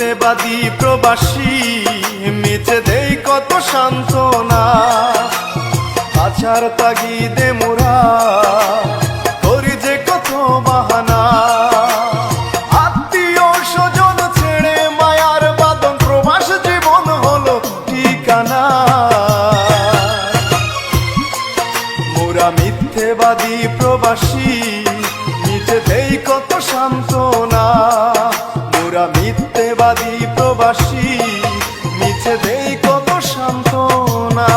মিথ্যেবাদী প্রবাসী মিছে দেই কত সান্ত্বনা। আছার তাগিদে মোরা করি যে কত বাহানা। আত্মীয় স্বজন ছেড়ে মায়ার বাঁধন প্রবাস জীবন হলো ঠিকানা। মোরা মিথ্যেবাদী প্রবাসী মিছে দেই কত সান্ত্বনা। মোরা মিথ্যেবাদী প্রবাসী মিছে দেই কত সান্ত্বনা।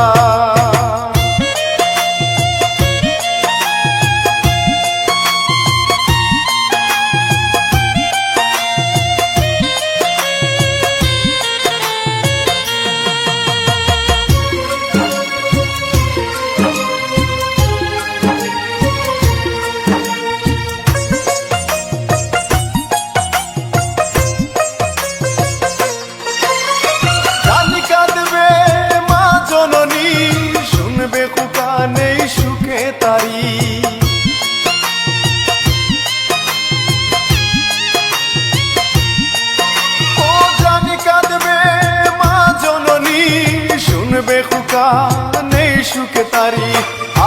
বেহুকা নেই সুখে তারি,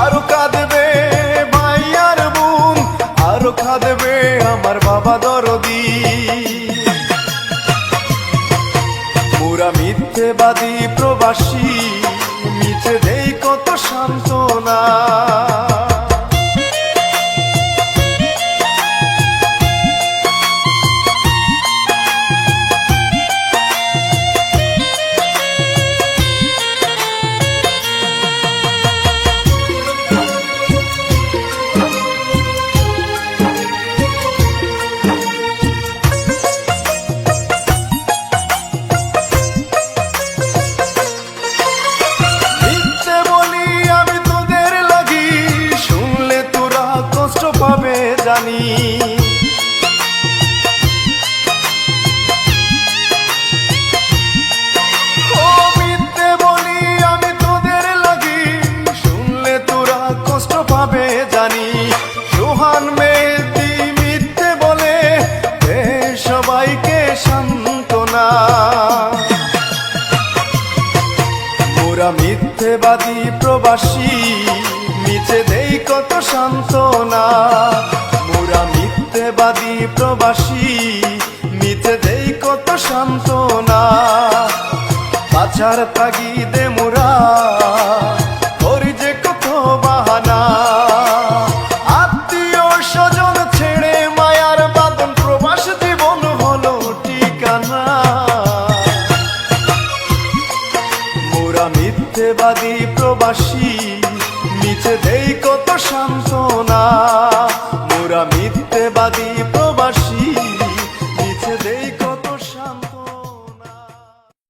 আরো কাঁদবে ভাই আর বোন, আরো কাঁদবে আমার বাবা দরদি। মোরা মিথ্যেবাদী প্রবাসী মিছে দেই কত সান্ত্বনা। জানি ও মিথ্যে বলি আমি তোদের লাগি, শুনলে তোরা কষ্ট পাবে জানি। সোহান মেহেদী মিথ্যে বলে সবাইকে সান্ত্বনা। মোরা মিথ্যেবাদী প্রবাসী মিছে দেই কত সান্ত্বনা। মোরা মিথ্যেবাদী প্রবাসী মিছে দেই কত সান্ত্বনা। বাঁচার তাগিদে মোরা করি যে কত বাহানা। আত্মীয় স্বজন ছেড়ে মায়ার বাঁধন প্রবাস জীবন হলো ঠিকানা। মোরা মিথ্যেবাদী প্রবাসী মিছে দেই কত সান্ত্বনা।